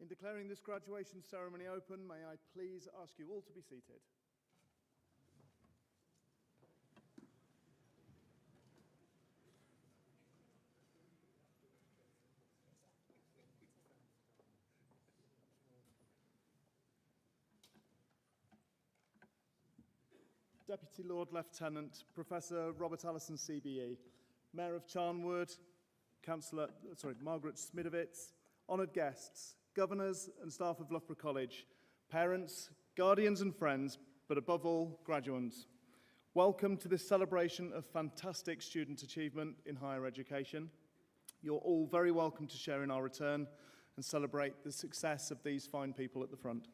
In declaring this graduation ceremony open, may I please ask you all to be seated. Deputy Lord Lieutenant Professor Robert Allison CBE, Mayor of Charnwood, Margaret Smidovitz, honoured guests, governors and staff of Loughborough College, parents, guardians and friends, but above all, graduates. Welcome to this celebration of fantastic student achievement in higher education. You're all very welcome to share in our return and celebrate the success of these fine people at the front.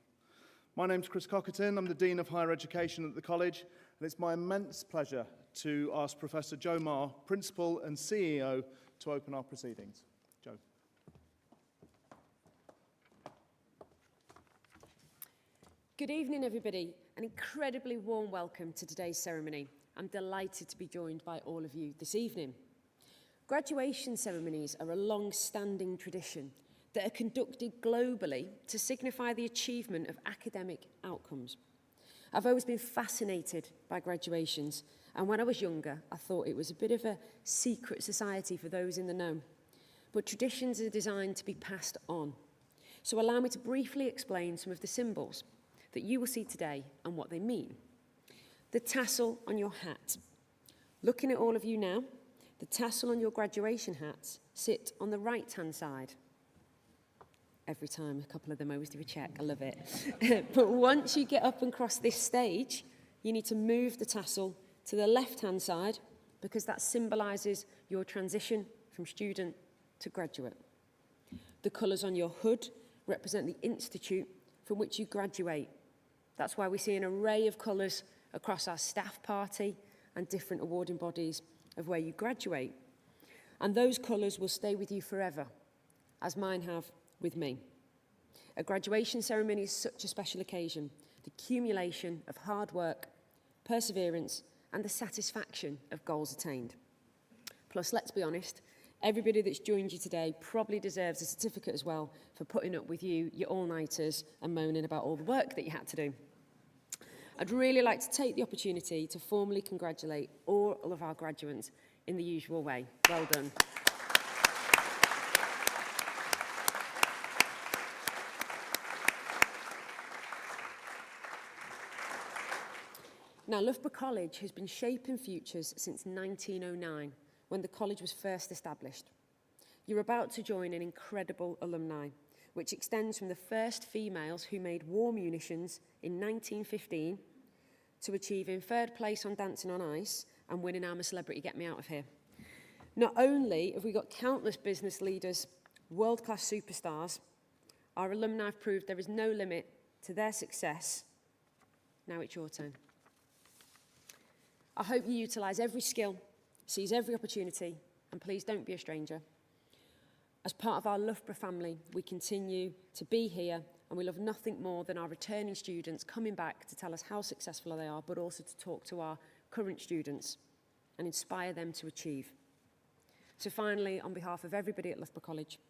My name's Chris Cockerton, I'm the Dean of Higher Education at the college, and it's my immense pleasure to ask Professor Joe Marr, Principal and CEO, to open our proceedings. Joe. Good evening, everybody. An incredibly warm welcome to today's ceremony. I'm delighted to be joined by all of you this evening. Graduation ceremonies are a long-standing tradition that are conducted globally to signify the achievement of academic outcomes. I've always been fascinated by graduations, and when I was younger, I thought it was a bit of a secret society for those in the know. But traditions are designed to be passed on. So allow me to briefly explain some of the symbols that you will see today and what they mean. The tassel on your hat. Looking at all of you now, the tassel on your graduation hats sit on the right-hand side. Every time, a couple of them always do a check, I love it. But once you get up and cross this stage, you need to move the tassel to the left-hand side because that symbolises your transition from student to graduate. The colours on your hood represent the institute from which you graduate. That's why we see an array of colours across our staff party and different awarding bodies of where you graduate. And those colours will stay with you forever, as mine have with me. A graduation ceremony is such a special occasion, the accumulation of hard work, perseverance, and the satisfaction of goals attained. Plus, let's be honest, everybody that's joined you today probably deserves a certificate as well for putting up with you, your all-nighters, and moaning about all the work that you had to do. I'd really like to take the opportunity to formally congratulate all of our graduates in the usual way. Well done. Now, Loughborough College has been shaping futures since 1909, when the college was first established. You're about to join an incredible alumni, which extends from the first females who made war munitions in 1915 to achieving third place on Dancing on Ice and winning I'm a Celebrity, Get Me Out of Here. Not only have we got countless business leaders, world-class superstars, our alumni have proved there is no limit to their success. Now it's your turn. I hope you utilise every skill, seize every opportunity, and please don't be a stranger. As part of our Loughborough family, we continue to be here, and we love nothing more than our returning students coming back to tell us how successful they are, but also to talk to our current students and inspire them to achieve. So finally, on behalf of everybody at Loughborough College,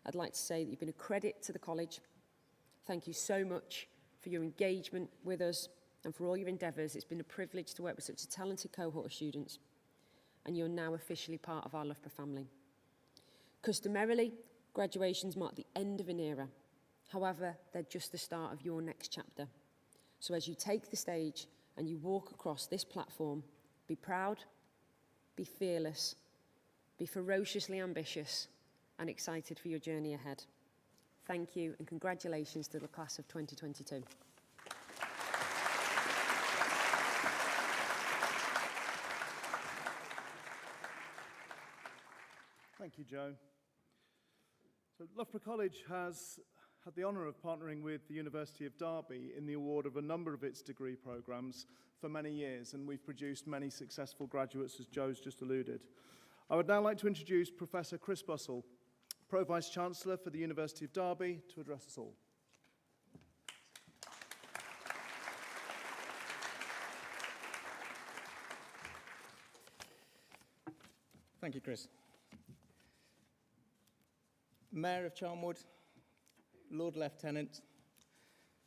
I'd like to say that you've been a credit to the college. Thank you so much for your engagement with us and for all your endeavours. It's been a privilege to work with such a talented cohort of students, and you're now officially part of our Loughborough family. Customarily, graduations mark the end of an era. However, they're just the start of your next chapter. So as you take the stage and you walk across this platform, be proud, be fearless, be ferociously ambitious, and excited for your journey ahead. Thank you, and congratulations to the class of 2022. Thank you, Joe. So Loughborough College has had the honour of partnering with the University of Derby in the award of a number of its degree programmes for many years, and we've produced many successful graduates, as Joe's just alluded. I would now like to introduce Professor Chris Bussell, Pro Vice-Chancellor for the University of Derby, to address us all. Thank you, Chris. Mayor of Charnwood, Lord Lieutenant,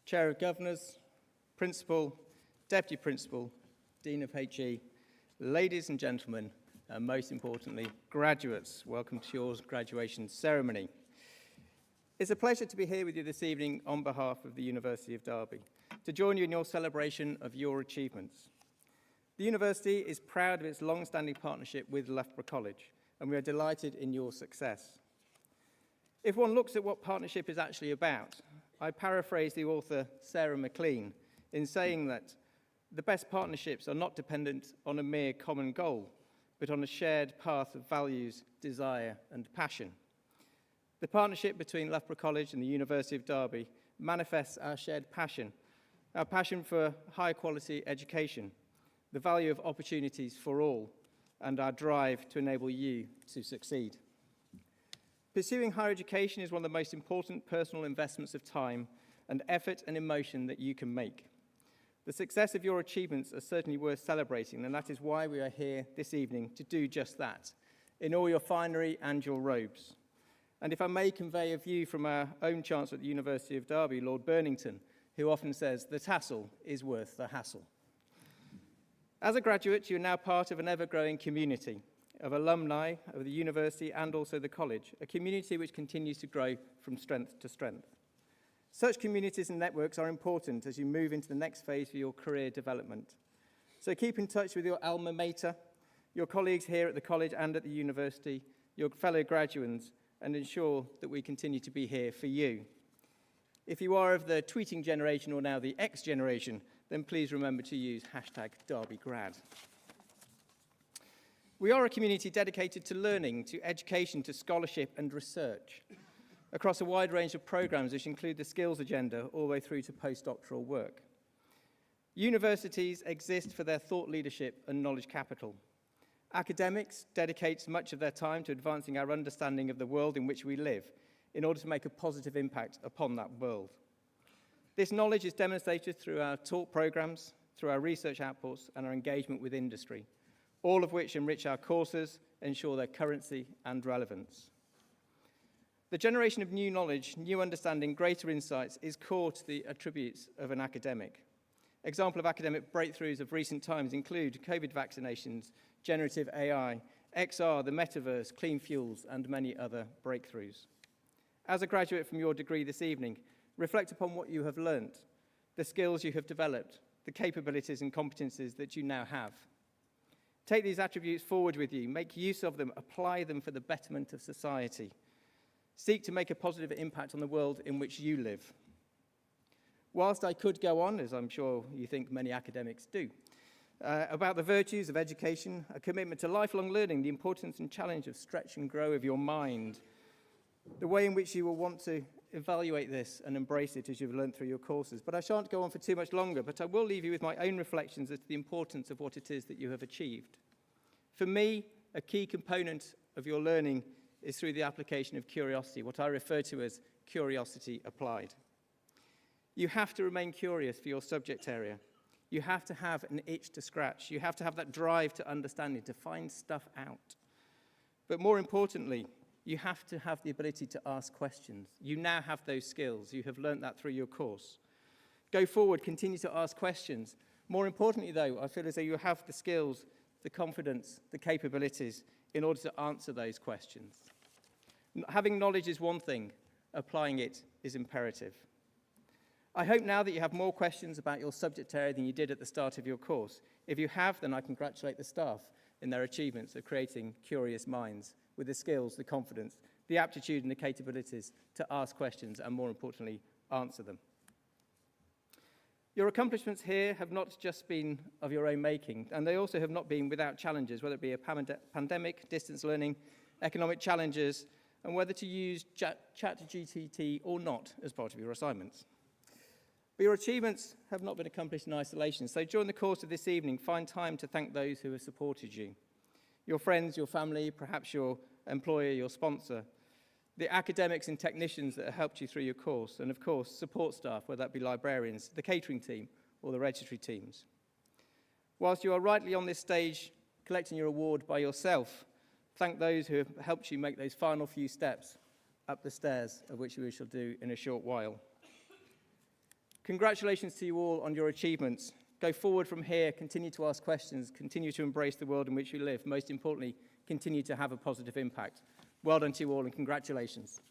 Chair of Governors, Principal, Deputy Principal, Dean of HE, ladies and gentlemen, and most importantly, graduates, welcome to your graduation ceremony. It's a pleasure to be here with you this evening on behalf of the University of Derby, to join you in your celebration of your achievements. The University is proud of its long-standing partnership with Loughborough College, and we are delighted in your success. If one looks at what partnership is actually about, I paraphrase the author Sarah McLean in saying that the best partnerships are not dependent on a mere common goal, but on a shared path of values, desire, and passion. The partnership between Loughborough College and the University of Derby manifests our shared passion, our passion for high-quality education, the value of opportunities for all, and our drive to enable you to succeed. Pursuing higher education is one of the most important personal investments of time and effort and emotion that you can make. The success of your achievements are certainly worth celebrating, and that is why we are here this evening to do just that, in all your finery and your robes. And if I may convey a view from our own Chancellor at the University of Derby, Lord Burnington, who often says, the tassel is worth the hassle. As a graduate, you are now part of an ever-growing community of alumni of the university and also the college, a community which continues to grow from strength to strength. Such communities and networks are important as you move into the next phase of your career development. So keep in touch with your alma mater, your colleagues here at the college and at the university, your fellow graduates, and ensure that we continue to be here for you. If you are of the tweeting generation or now the X generation, then please remember to use #DerbyGrad. We are a community dedicated to learning, to education, to scholarship and research, across a wide range of programs which include the skills agenda all the way through to postdoctoral work. Universities exist for their thought leadership and knowledge capital. Academics dedicate much of their time to advancing our understanding of the world in which we live in order to make a positive impact upon that world. This knowledge is demonstrated through our talk programs, through our research outputs and our engagement with industry, all of which enrich our courses, ensure their currency and relevance. The generation of new knowledge, new understanding, greater insights is core to the attributes of an academic. Examples of academic breakthroughs of recent times include COVID vaccinations, generative AI, XR, the metaverse, clean fuels, and many other breakthroughs. As a graduate from your degree this evening, reflect upon what you have learnt, the skills you have developed, the capabilities and competencies that you now have. Take these attributes forward with you, make use of them, apply them for the betterment of society. Seek to make a positive impact on the world in which you live. Whilst I could go on, as I'm sure you think many academics do, about the virtues of education, a commitment to lifelong learning, the importance and challenge of stretch and grow of your mind, the way in which you will want to evaluate this and embrace it as you've learned through your courses. But I shan't go on for too much longer, but I will leave you with my own reflections as to the importance of what it is that you have achieved. For me, a key component of your learning is through the application of curiosity, what I refer to as curiosity applied. You have to remain curious for your subject area. You have to have an itch to scratch. You have to have that drive to understanding, to find stuff out. But more importantly, you have to have the ability to ask questions. You now have those skills. You have learnt that through your course. Go forward, continue to ask questions. More importantly, though, I feel as though you have the skills, the confidence, the capabilities in order to answer those questions. Having knowledge is one thing, applying it is imperative. I hope now that you have more questions about your subject area than you did at the start of your course. If you have, then I congratulate the staff in their achievements of creating curious minds with the skills, the confidence, the aptitude and the capabilities to ask questions and, more importantly, answer them. Your accomplishments here have not just been of your own making, and they also have not been without challenges, whether it be a pandemic, distance learning, economic challenges, and whether to use ChatGPT or not as part of your assignments. But your achievements have not been accomplished in isolation, so during the course of this evening, find time to thank those who have supported you. Your friends, your family, perhaps your employer, your sponsor, the academics and technicians that have helped you through your course, and of course, support staff, whether that be librarians, the catering team, or the registry teams. Whilst you are rightly on this stage collecting your award by yourself, thank those who have helped you make those final few steps up the stairs, of which we shall do in a short while. Congratulations to you all on your achievements. Go forward from here, continue to ask questions, continue to embrace the world in which we live. Most importantly, continue to have a positive impact. Well done to you all and congratulations.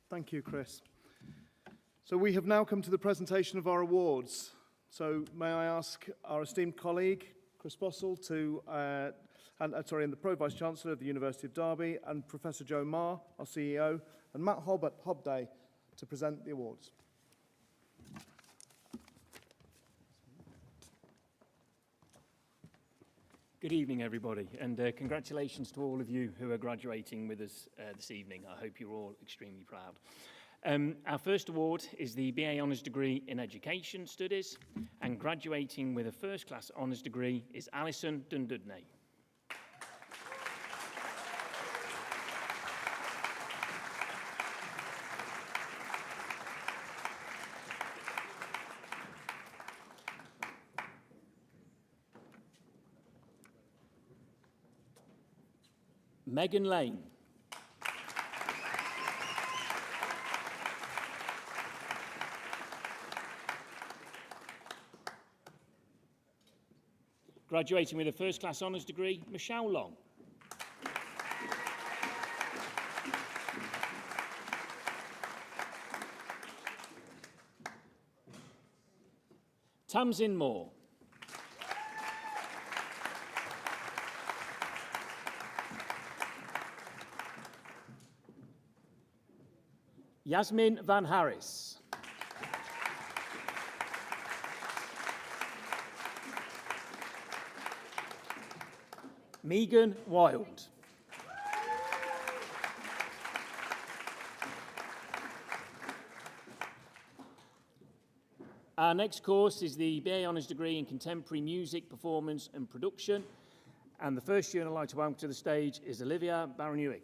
Thank you, Chris. So we have now come to the presentation of our awards. So may I ask our esteemed colleague, Chris Bossell, and the Pro Vice-Chancellor of the University of Derby, and Professor Joe Marr, our CEO, and Matt Hobday to present the awards. Good evening, everybody, and congratulations to all of you who are graduating with us this evening. I hope you're all extremely proud. Our first award is the BA Honours Degree in Education Studies, and graduating with a first-class honours degree is Alison Dundudney. Megan Lane. Graduating with a first-class honours degree, Michelle Long. Tamsin Moore. Yasmin Van Harris. Megan Wild. Our next course is the BA Honours Degree in Contemporary Music, Performance and Production. And the first student I'd like to welcome to the stage is Olivia Baranewicz.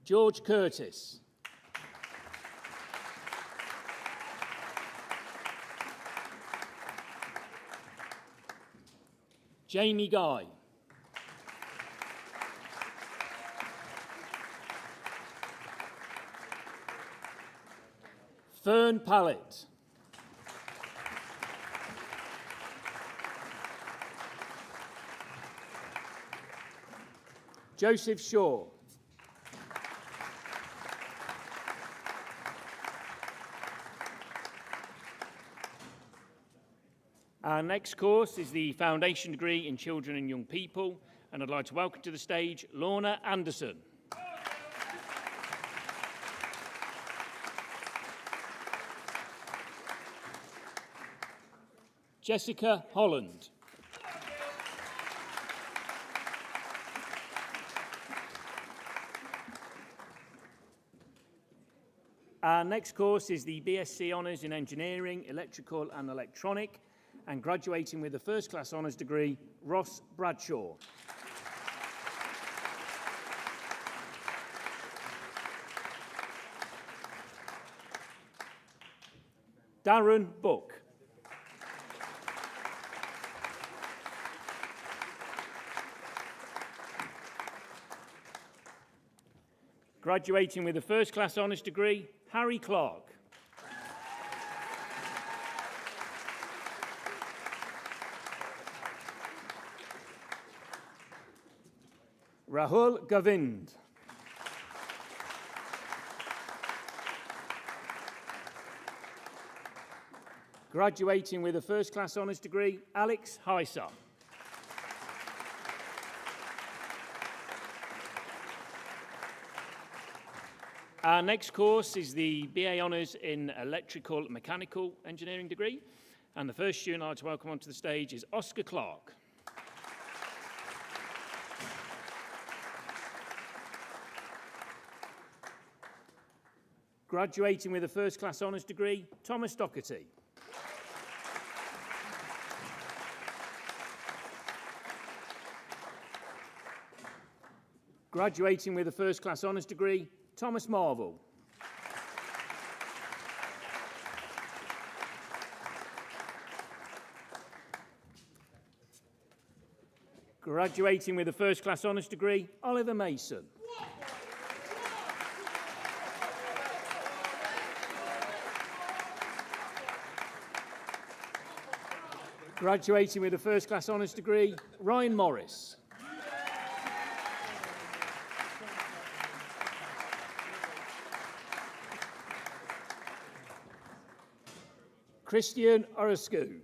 George Curtis. Jamie Guy. Fern Pallett. Joseph Shaw. Our next course is the Foundation Degree in Children and Young People, and I'd like to welcome to the stage Lorna Anderson. Jessica Holland. Our next course is the BSc Honours in Engineering, Electrical and Electronic, and graduating with a first-class honours degree, Ross Bradshaw. Darren Buck. Graduating with a first-class honours degree, Harry Clark. Rahul Govind. Graduating with a first-class honours degree, Alex Heisa. Our next course is the BA Honours in Electrical and Mechanical Engineering degree. And the first student I'd like to welcome onto the stage is Oscar Clark. Graduating with a first-class honours degree, Thomas Doherty. Graduating with a first-class honours degree, Thomas Marvel. Graduating with a first-class honours degree, Oliver Mason. Graduating with a first-class honours degree, Ryan Morris. Christian Oroscu.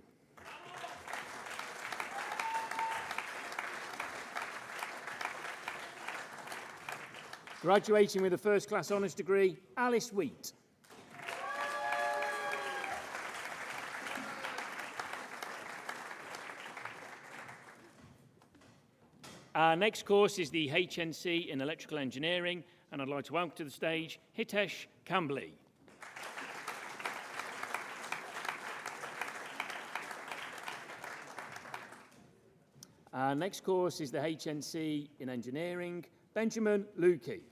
Graduating with a first-class honours degree, Alice Wheat. Our next course is the HNC in Electrical Engineering, and I'd like to welcome to the stage Hitesh Kambli. Our next course is the HNC in Engineering, Benjamin Lukey.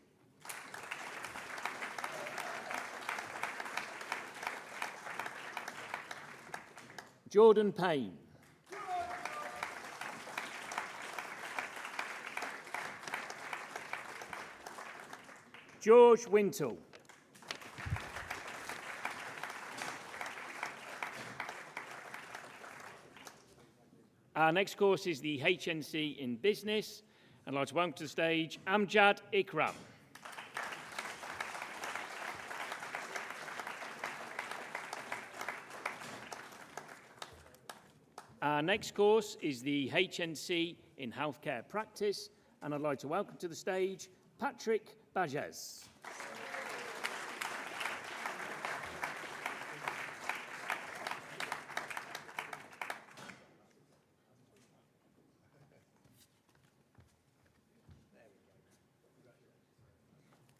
Jordan Payne. George Wintle. Our next course is the HNC in Business, and I'd like to welcome to the stage Amjad Ikram. Our next course is the HNC in Healthcare Practice, and I'd like to welcome to the stage Patrick Bages.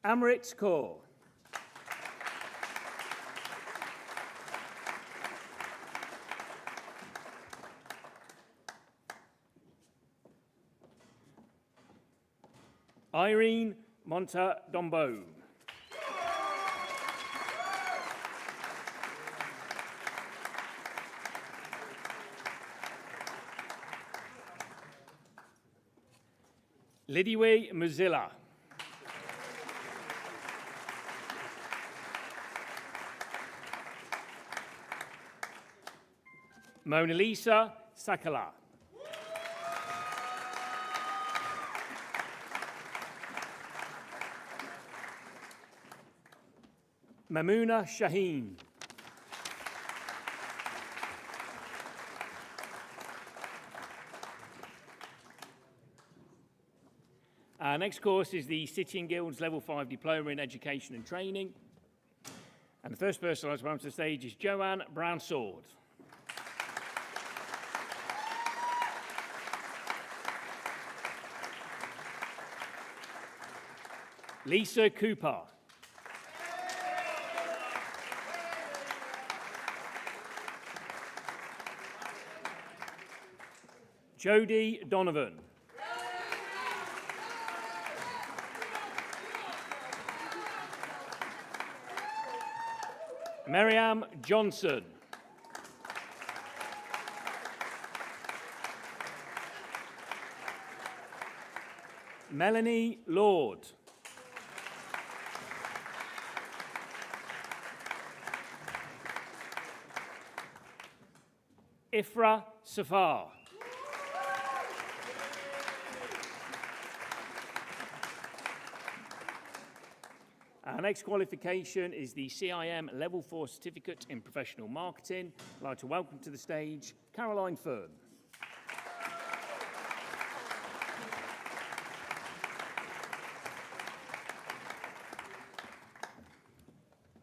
Amrit Kaur. Irene Montadombo. Lidiwe Muzilla. Mona Lisa Sakala. Mamouna Shaheen. Our next course is the City and Guilds Level 5 Diploma in Education and Training. And the first person I'd like to welcome to the stage is Joanne Brown-Sword. Lisa Cooper. Jodie Donovan. Miriam Johnson. Melanie Lord. Ifra Safar. Our next qualification is the CIM Level 4 Certificate in Professional Marketing. I'd like to welcome to the stage Caroline Fern.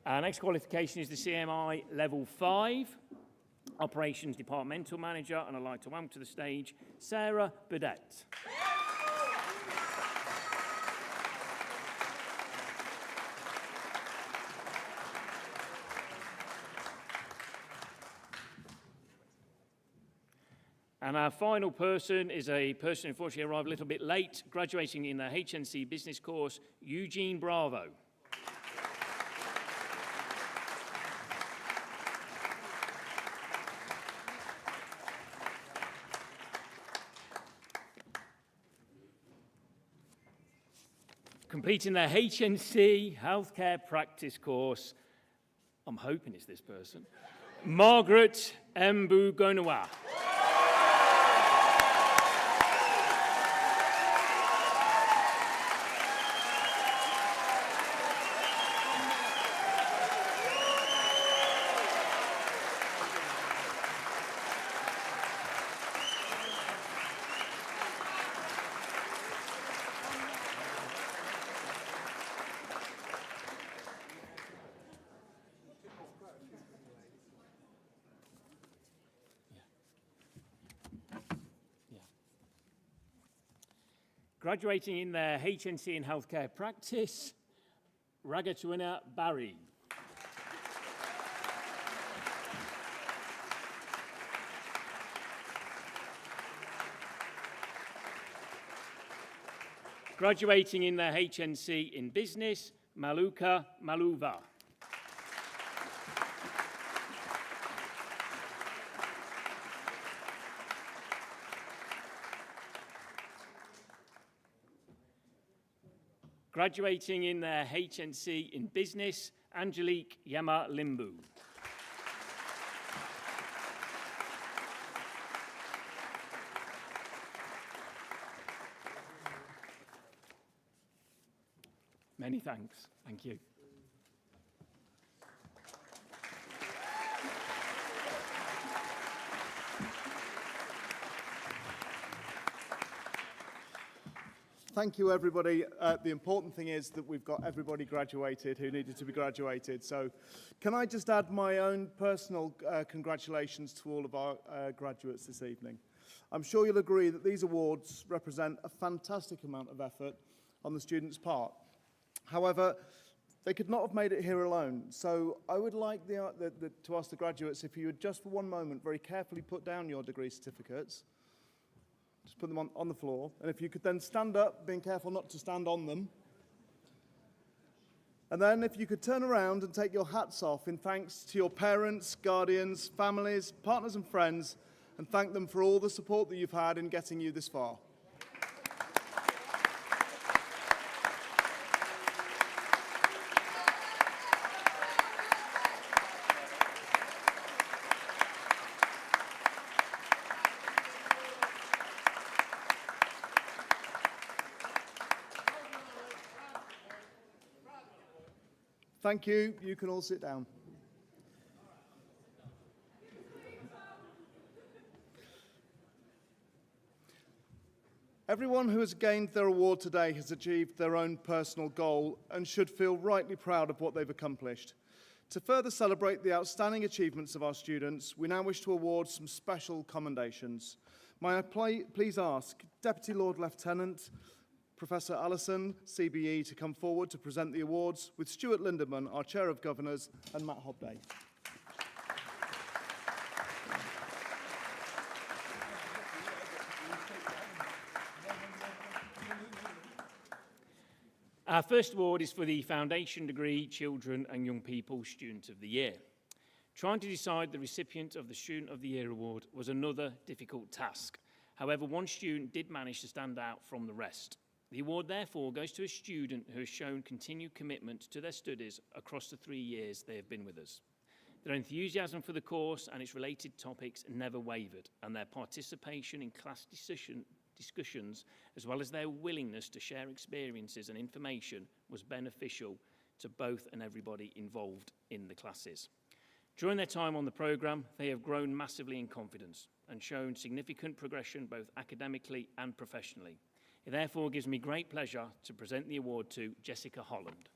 Our next qualification is the CMI Level 5 Operations Departmental Manager, and I'd like to welcome to the stage Sarah Burdett. And our final person is a person who unfortunately arrived a little bit late, graduating in the HNC Business course, Eugene Bravo. Completing their HNC Healthcare Practice course, I'm hoping it's this person, Margaret Mbugonawa. Graduating in their HNC in Healthcare Practice, Ragatwina Barry. Graduating in their HNC in Business, Maluka Maluva. Graduating in their HNC in Business, Angelique Yama Limbu. Many thanks. Thank you. Thank you, everybody. The important thing is that we've got everybody graduated who needed to be graduated. So can I just add my own personal congratulations to all of our graduates this evening. I'm sure you'll agree that these awards represent a fantastic amount of effort on the students' part. However, they could not have made it here alone. So I would like to ask the graduates if you would just for one moment very carefully put down your degree certificates. Just put them on the floor. And if you could then stand up, being careful not to stand on them. And then if you could turn around and take your hats off in thanks to your parents, guardians, families, partners and friends, and thank them for all the support that you've had in getting you this far. Thank you. You can all sit down. Everyone who has gained their award today has achieved their own personal goal and should feel rightly proud of what they've accomplished. To further celebrate the outstanding achievements of our students, we now wish to award some special commendations. May I please ask Deputy Lord Lieutenant Professor Allison, CBE, to come forward to present the awards with Stuart Lindeman, our Chair of Governors, and Matt Hobday. Our first award is for the Foundation Degree Children and Young People Student of the Year. Trying to decide the recipient of the Student of the Year award was another difficult task. However, one student did manage to stand out from the rest. The award, therefore, goes to a student who has shown continued commitment to their studies across the 3 years they have been with us. Their enthusiasm for the course and its related topics never wavered, and their participation in class discussions, as well as their willingness to share experiences and information, was beneficial to both and everybody involved in the classes. During their time on the programme, they have grown massively in confidence and shown significant progression both academically and professionally. It therefore gives me great pleasure to present the award to Jessica Holland.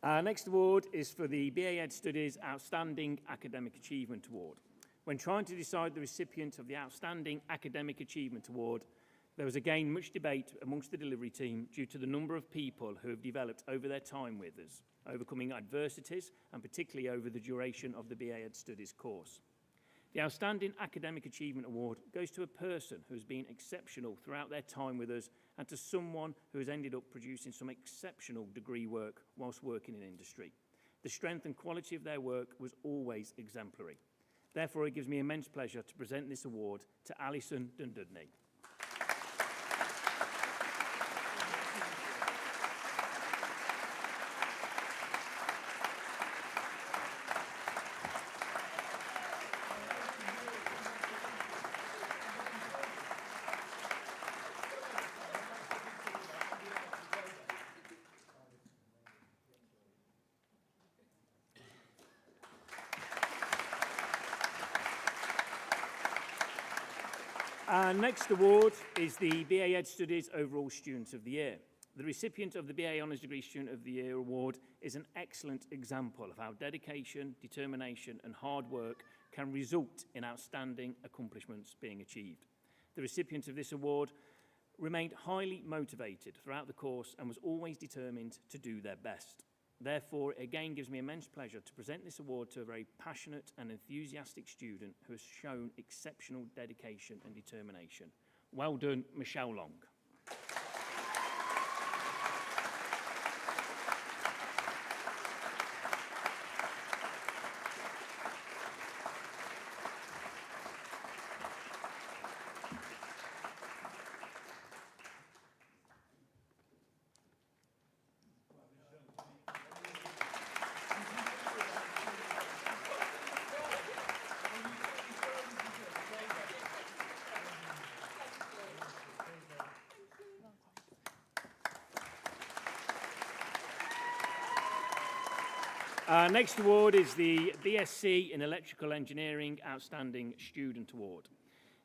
Our next award is for the BA Ed Studies Outstanding Academic Achievement Award. When trying to decide the recipient of the Outstanding Academic Achievement Award, there was again much debate amongst the delivery team due to the number of people who have developed over their time with us, overcoming adversities, and particularly over the duration of the BA Ed Studies course. The Outstanding Academic Achievement Award goes to a person who has been exceptional throughout their time with us and to someone who has ended up producing some exceptional degree work whilst working in industry. The strength and quality of their work was always exemplary. Therefore, it gives me immense pleasure to present this award to Alison Dundudney. Our next award is the BA Ed Studies Overall Student of the Year. The recipient of the BA Honours Degree Student of the Year award is an excellent example of how dedication, determination and hard work can result in outstanding accomplishments being achieved. The recipient of this award remained highly motivated throughout the course and was always determined to do their best. Therefore, it again gives me immense pleasure to present this award to a very passionate and enthusiastic student who has shown exceptional dedication and determination. Well done, Michelle Long. Our next award is the BSc in Electrical Engineering Outstanding Student Award.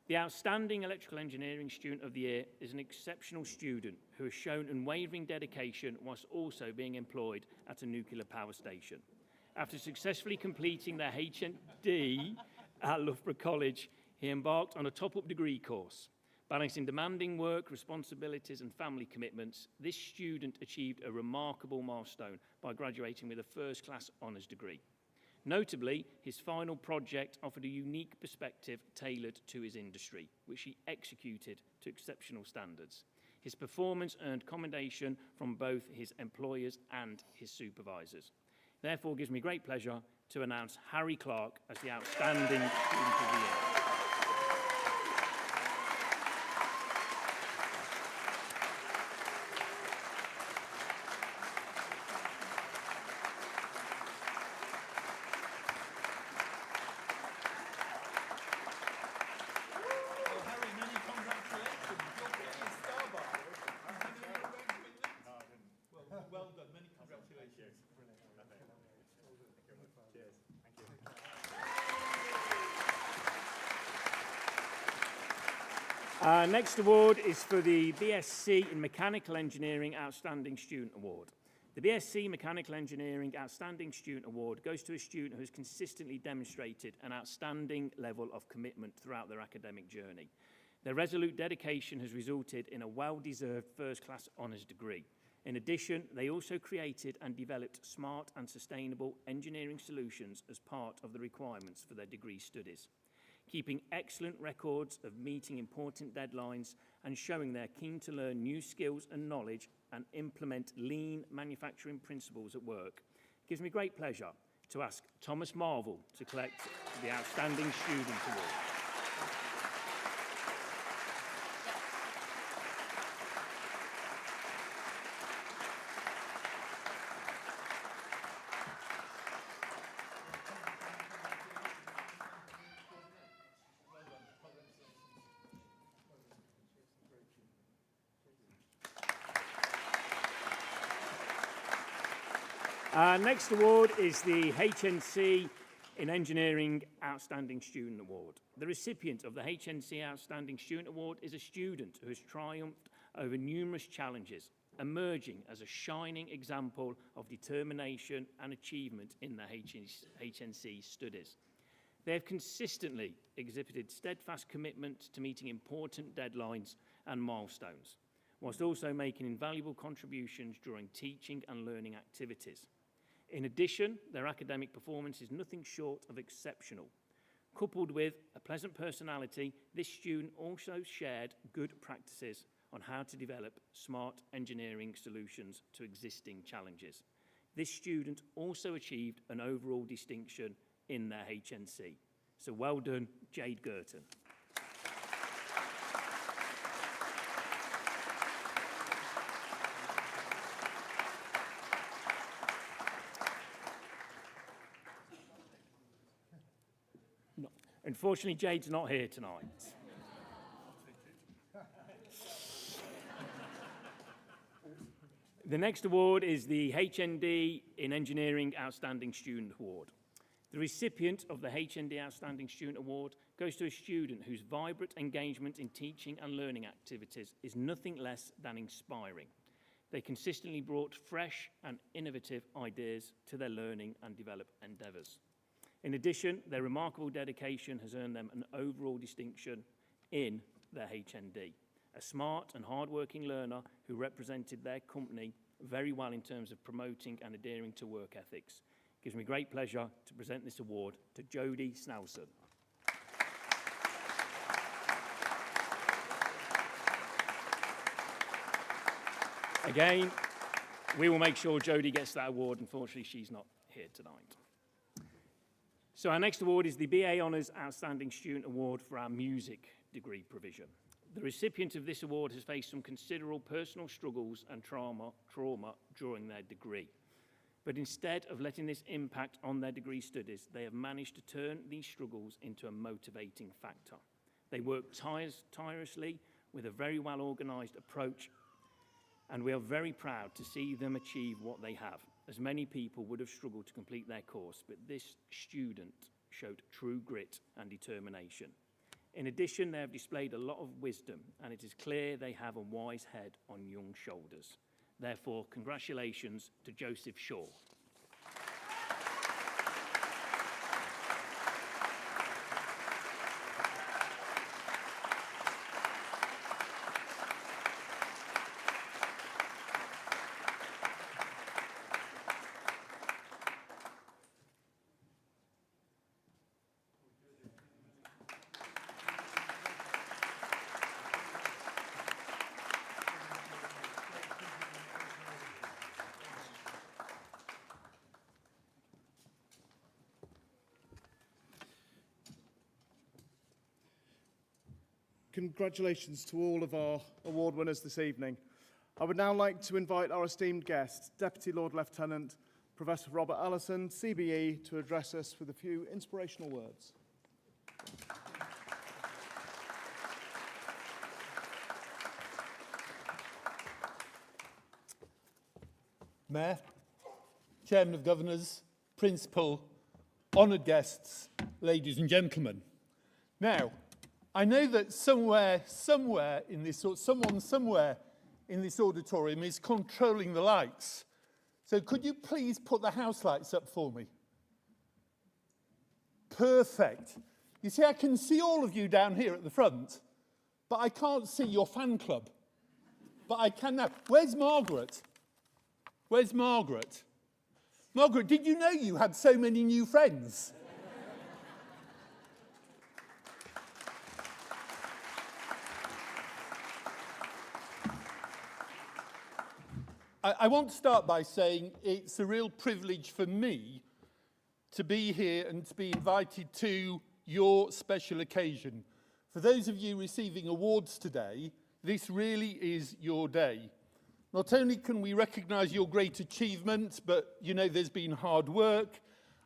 The Outstanding Electrical Engineering Student of the Year is an exceptional student who has shown unwavering dedication whilst also being employed at a nuclear power station. After successfully completing their HND at Loughborough College, he embarked on a top-up degree course. Balancing demanding work, responsibilities and family commitments, this student achieved a remarkable milestone by graduating with a first-class honours degree. Notably, his final project offered a unique perspective tailored to his industry, which he executed to exceptional standards. His performance earned commendation from both his employers and his supervisors. Therefore, it gives me great pleasure to announce Harry Clark as the Outstanding Student of the Year. Our next award is for the BSc in Mechanical Engineering Outstanding Student Award. The BSc Mechanical Engineering Outstanding Student Award goes to a student who has consistently demonstrated an outstanding level of commitment throughout their academic journey. Their resolute dedication has resulted in a well-deserved first-class honours degree. In addition, they also created and developed smart and sustainable engineering solutions as part of the requirements for their degree studies, keeping excellent records of meeting important deadlines and showing they're keen to learn new skills and knowledge and implement lean manufacturing principles at work. It gives me great pleasure to ask Thomas Marvel to collect the Outstanding Student Award. Our next award is the HNC in Engineering Outstanding Student Award. The recipient of the HNC Outstanding Student Award is a student who has triumphed over numerous challenges, emerging as a shining example of determination and achievement in their HNC studies. They have consistently exhibited steadfast commitment to meeting important deadlines and milestones, whilst also making invaluable contributions during teaching and learning activities. In addition, their academic performance is nothing short of exceptional. Coupled with a pleasant personality, this student also shared good practices on how to develop smart engineering solutions to existing challenges. This student also achieved an overall distinction in their HNC. So well done, Jade Girton. No. Unfortunately, Jade's not here tonight. The next award is the HND in Engineering Outstanding Student Award. The recipient of the HND Outstanding Student Award goes to a student whose vibrant engagement in teaching and learning activities is nothing less than inspiring. They consistently brought fresh and innovative ideas to their learning and develop endeavours. In addition, their remarkable dedication has earned them an overall distinction in their HND. A smart and hard-working learner who represented their company very well in terms of promoting and adhering to work ethics. It gives me great pleasure to present this award to Jodie Snelson. Again, we will make sure Jodie gets that award. Unfortunately, she's not here tonight. So our next award is the BA Honours Outstanding Student Award for our music degree provision. The recipient of this award has faced some considerable personal struggles and trauma during their degree. But instead of letting this impact on their degree studies, they have managed to turn these struggles into a motivating factor. They work tirelessly with a very well-organised approach, and we are very proud to see them achieve what they have, as many people would have struggled to complete their course, but this student showed true grit and determination. In addition, they have displayed a lot of wisdom, and it is clear they have a wise head on young shoulders. Therefore, congratulations to Joseph Shaw. Congratulations to all of our award winners this evening. I would now like to invite our esteemed guest, Deputy Lord Lieutenant Professor Robert Allison, CBE, to address us with a few inspirational words. Mayor, Chairman of Governors, Principal, honoured guests, ladies and gentlemen. Now, I know that someone somewhere in this auditorium is controlling the lights. So could you please put the house lights up for me? Perfect. You see, I can see all of you down here at the front, but I can't see your fan club. But I can now. Where's Margaret? Where's Margaret? Margaret, did you know you had so many new friends? I want to start by saying it's a real privilege for me to be here and to be invited to your special occasion. For those of you receiving awards today, this really is your day. Not only can we recognise your great achievement, but you know there's been hard work,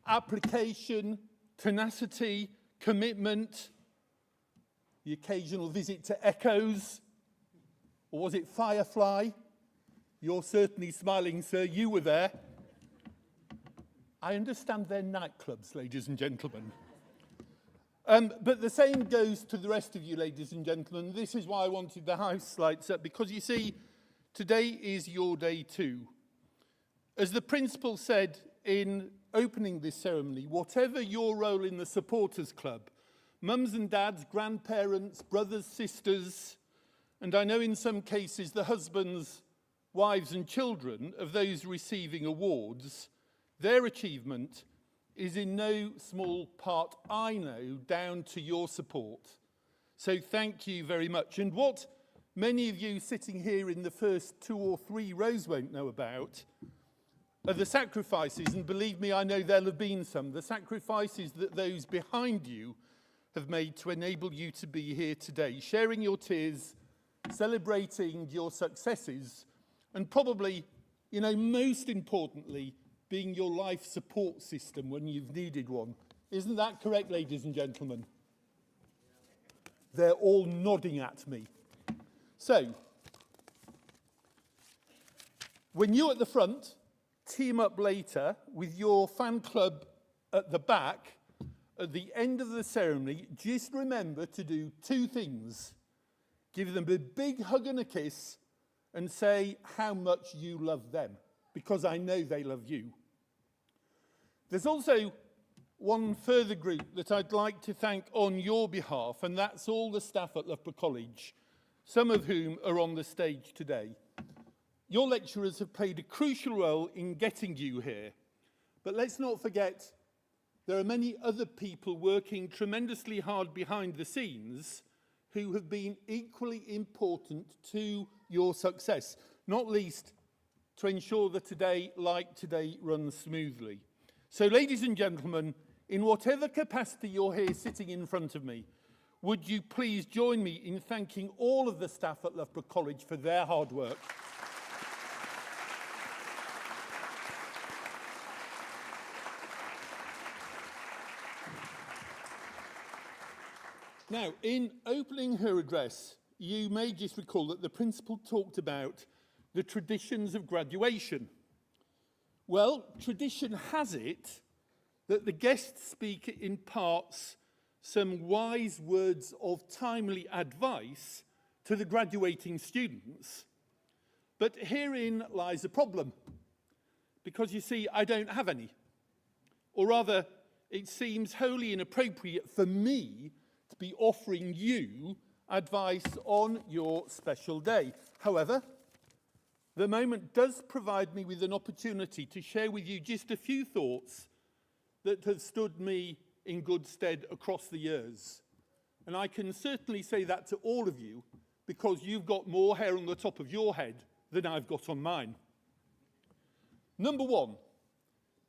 application, tenacity, commitment, the occasional visit to Echoes, or was it Firefly? You're certainly smiling, sir. You were there. I understand they're nightclubs, ladies and gentlemen. But the same goes to the rest of you, ladies and gentlemen. This is why I wanted the house lights up, because you see, today is your day too. As the principal said in opening this ceremony, whatever your role in the supporters club, mums and dads, grandparents, brothers, sisters, and I know in some cases the husbands, wives and children of those receiving awards, their achievement is in no small part, I know, down to your support. So thank you very much. And what many of you sitting here in the first 2 or 3 rows won't know about are the sacrifices, and believe me, I know there'll have been some, the sacrifices that those behind you have made to enable you to be here today, sharing your tears, celebrating your successes, and probably, you know, most importantly, being your life support system when you've needed one. Isn't that correct, ladies and gentlemen? They're all nodding at me. So, when you at the front team up later with your fan club at the back, at the end of the ceremony, just remember to do 2 things. Give them a big hug and a kiss, and say how much you love them, because I know they love you. There's also one further group that I'd like to thank on your behalf, and that's all the staff at Loughborough College, some of whom are on the stage today. Your lecturers have played a crucial role in getting you here, but let's not forget there are many other people working tremendously hard behind the scenes who have been equally important to your success, not least to ensure that today, like today, runs smoothly. So, ladies and gentlemen, in whatever capacity you're here sitting in front of me, would you please join me in thanking all of the staff at Loughborough College for their hard work. Now, in opening her address, you may just recall that the principal talked about the traditions of graduation. Well, tradition has it that the guest speaker imparts some wise words of timely advice to the graduating students. But herein lies a problem, because you see, I don't have any. Or rather, it seems wholly inappropriate for me to be offering you advice on your special day. However, the moment does provide me with an opportunity to share with you just a few thoughts that have stood me in good stead across the years. And I can certainly say that to all of you, because you've got more hair on the top of your head than I've got on mine. Number 1,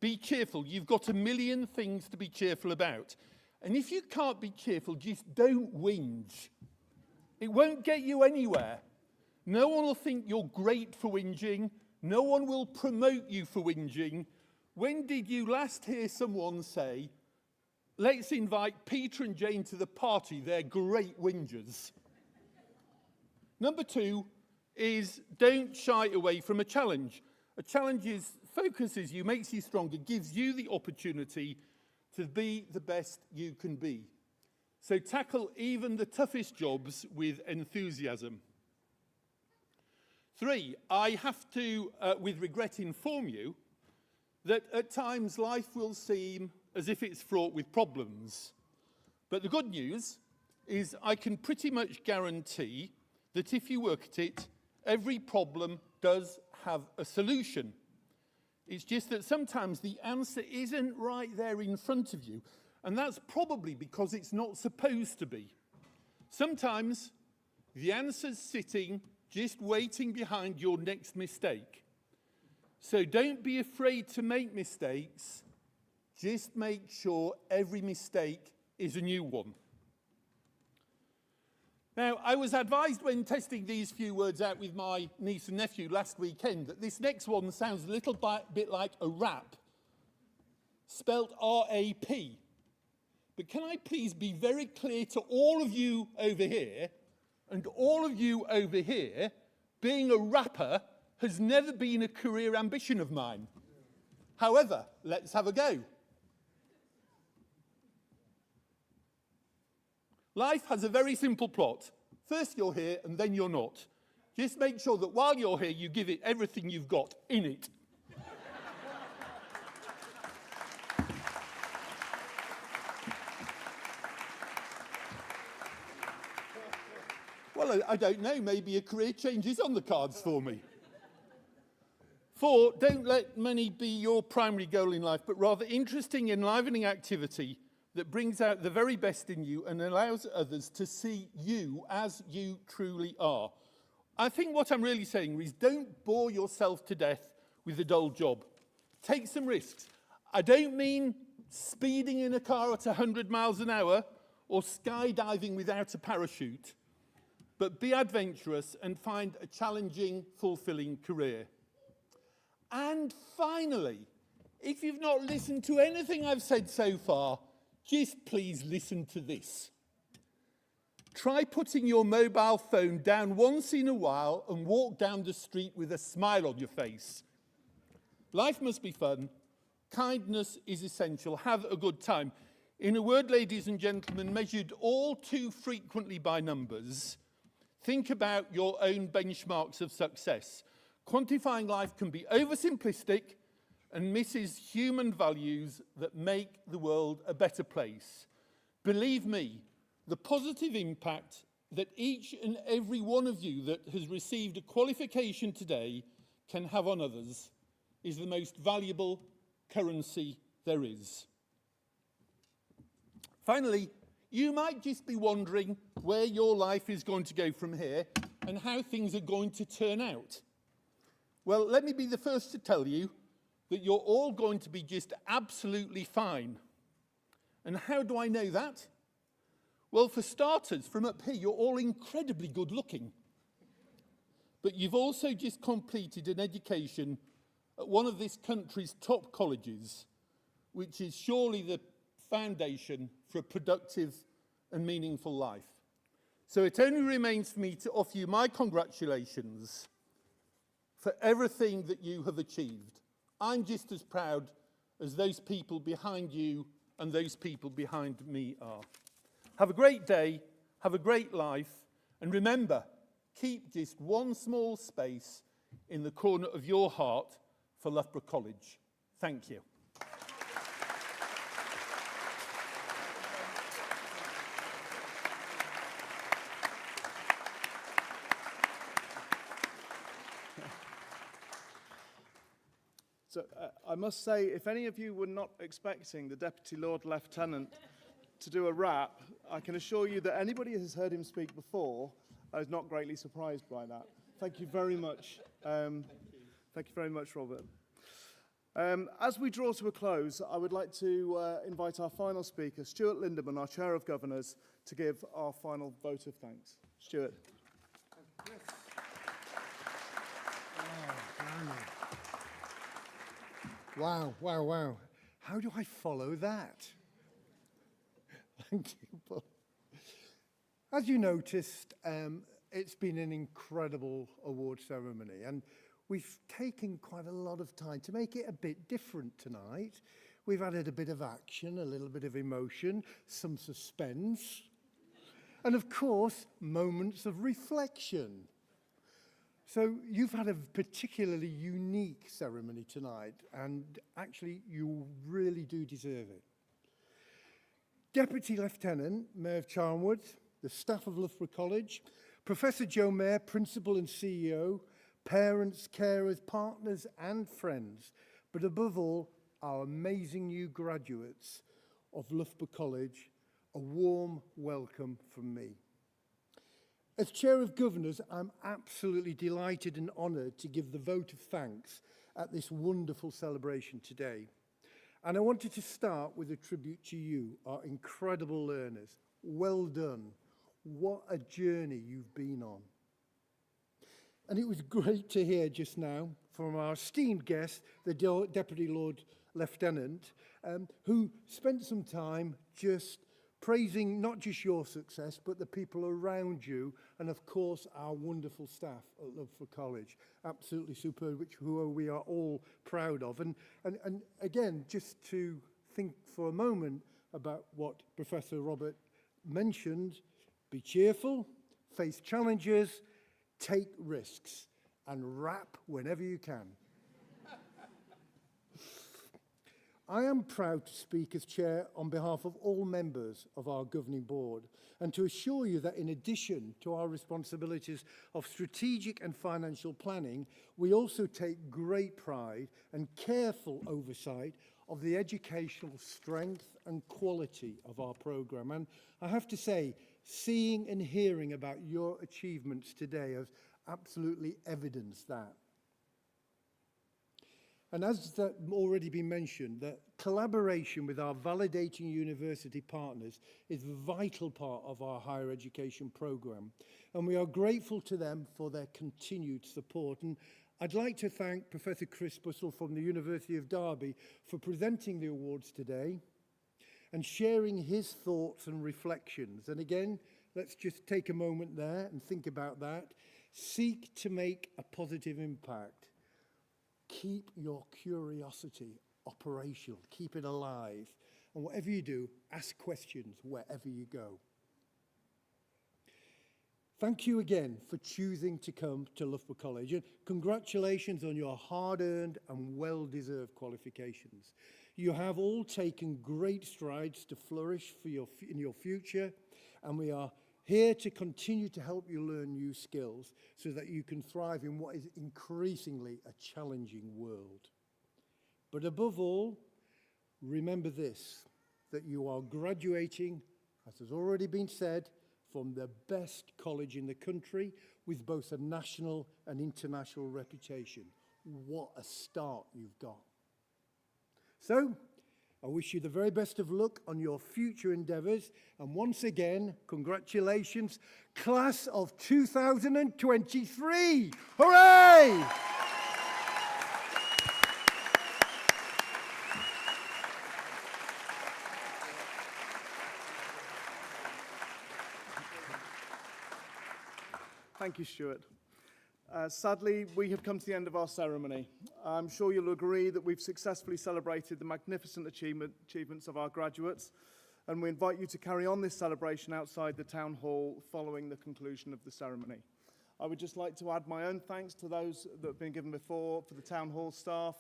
be cheerful. You've got a million things to be cheerful about. And if you can't be cheerful, just don't whinge. It won't get you anywhere. No one will think you're great for whinging. No one will promote you for whinging. When did you last hear someone say, let's invite Peter and Jane to the party, they're great whingers? Number 2 is don't shy away from a challenge. A challenge focuses you, makes you stronger, gives you the opportunity to be the best you can be. So tackle even the toughest jobs with enthusiasm. 3, I have to, with regret, inform you that at times life will seem as if it's fraught with problems. But the good news is I can pretty much guarantee that if you work at it, every problem does have a solution. It's just that sometimes the answer isn't right there in front of you, and that's probably because it's not supposed to be. Sometimes the answer's sitting just waiting behind your next mistake. So don't be afraid to make mistakes. Just make sure every mistake is a new one. Now, I was advised when testing these few words out with my niece and nephew last weekend that this next one sounds a little bit like a rap, spelt R-A-P. But can I please be very clear to all of you over here and all of you over here, being a rapper has never been a career ambition of mine. However, let's have a go. Life has a very simple plot. First you're here and then you're not. Just make sure that while you're here, you give it everything you've got in it. Well, I don't know, maybe a career change is on the cards for me. 4, don't let money be your primary goal in life, but rather interesting, enlivening activity that brings out the very best in you and allows others to see you as you truly are. I think what I'm really saying is don't bore yourself to death with a dull job. Take some risks. I don't mean speeding in a car at 100 miles an hour or skydiving without a parachute, but be adventurous and find a challenging, fulfilling career. And finally, if you've not listened to anything I've said so far, just please listen to this. Try putting your mobile phone down once in a while and walk down the street with a smile on your face. Life must be fun. Kindness is essential. Have a good time. In a word, ladies and gentlemen, measured all too frequently by numbers, think about your own benchmarks of success. Quantifying life can be oversimplistic and misses human values that make the world a better place. Believe me, the positive impact that each and every one of you that has received a qualification today can have on others is the most valuable currency there is. Finally, you might just be wondering where your life is going to go from here and how things are going to turn out. Well, let me be the first to tell you that you're all going to be just absolutely fine. And how do I know that? Well, for starters, from up here, you're all incredibly good looking. But you've also just completed an education at one of this country's top colleges, which is surely the foundation for a productive and meaningful life. So it only remains for me to offer you my congratulations for everything that you have achieved. I'm just as proud as those people behind you and those people behind me are. Have a great day, have a great life, and remember, keep just one small space in the corner of your heart for Loughborough College. Thank you. So I must say, if any of you were not expecting the Deputy Lord Lieutenant to do a rap, I can assure you that anybody who has heard him speak before is not greatly surprised by that. Thank you very much. Thank you very much, Robert. As we draw to a close, I would like to invite our final speaker, Stuart Lindemann, our Chair of Governors, to give our final vote of thanks. Stuart. Wow, wow, wow. How do I follow that? Thank you, Paul. As you noticed, it's been an incredible award ceremony, and we've taken quite a lot of time to make it a bit different tonight. We've added a bit of action, a little bit of emotion, some suspense, and of course, moments of reflection. So you've had a particularly unique ceremony tonight, and actually you really do deserve it. Deputy Lieutenant Mayor of Charnwood, the staff of Loughborough College, Professor Joe Mayer, Principal and CEO, parents, carers, partners and friends, but above all, our amazing new graduates of Loughborough College, a warm welcome from me. As Chair of Governors, I'm absolutely delighted and honoured to give the vote of thanks at this wonderful celebration today. And I wanted to start with a tribute to you, our incredible learners. Well done. What a journey you've been on. And it was great to hear just now from our esteemed guest, the Deputy Lord Lieutenant, who spent some time just praising not just your success, but the people around you, and of course our wonderful staff at Loughborough College. Absolutely superb, who we are all proud of. And again, just to think for a moment about what Professor Robert mentioned, be cheerful, face challenges, take risks, and rap whenever you can. I am proud to speak as chair on behalf of all members of our governing board and to assure you that in addition to our responsibilities of strategic and financial planning, we also take great pride and careful oversight of the educational strength and quality of our programme. And I have to say, seeing and hearing about your achievements today has absolutely evidenced that. And as that already been mentioned, that collaboration with our validating university partners is a vital part of our higher education programme. And we are grateful to them for their continued support. And I'd like to thank Professor Chris Bussell from the University of Derby for presenting the awards today and sharing his thoughts and reflections. And again, let's just take a moment there and think about that. Seek to make a positive impact. Keep your curiosity operational, keep it alive. And whatever you do, ask questions wherever you go. Thank you again for choosing to come to Loughborough College. And congratulations on your hard-earned and well-deserved qualifications. You have all taken great strides to flourish in your future, and we are here to continue to help you learn new skills so that you can thrive in what is increasingly a challenging world. But above all, remember this, that you are graduating, as has already been said, from the best college in the country with both a national and international reputation. What a start you've got. So, I wish you the very best of luck on your future endeavours. And once again, congratulations, class of 2023. Hooray! Thank you, Stuart. Sadly, we have come to the end of our ceremony. I'm sure you'll agree that we've successfully celebrated the magnificent achievements of our graduates, and we invite you to carry on this celebration outside the town hall following the conclusion of the ceremony. I would just like to add my own thanks to those that have been given before, for the town hall staff,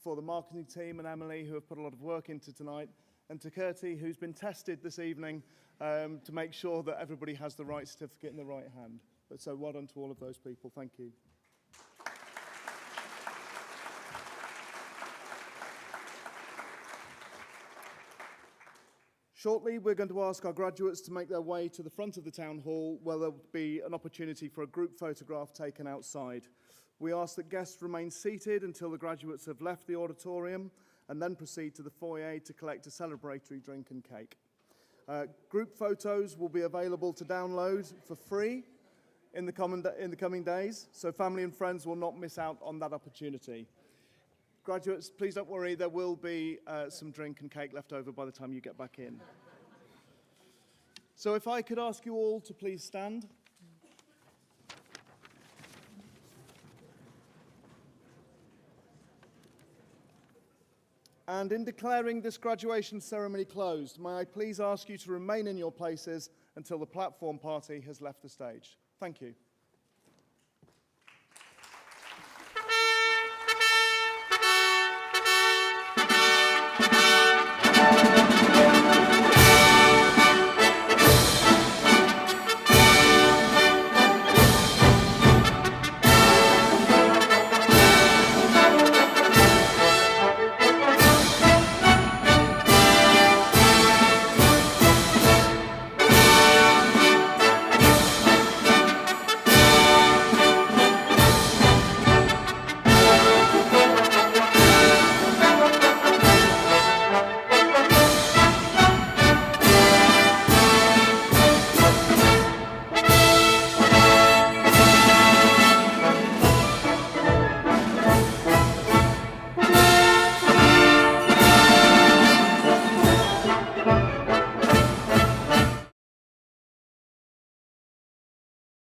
for the marketing team and Emily, who have put a lot of work into tonight, and to Kirsty, who's been tested this evening to make sure that everybody has the right certificate in the right hand. So well done to all of those people. Thank you. Shortly, we're going to ask our graduates to make their way to the front of the town hall, where there'll be an opportunity for a group photograph taken outside. We ask that guests remain seated until the graduates have left the auditorium and then proceed to the foyer to collect a celebratory drink and cake. Group photos will be available to download for free in the coming days, so family and friends will not miss out on that opportunity. Graduates, please don't worry, there will be some drink and cake left over by the time you get back in. So if I could ask you all to please stand. And in declaring this graduation ceremony closed, may I please ask you to remain in your places until the platform party has left the stage. Thank you.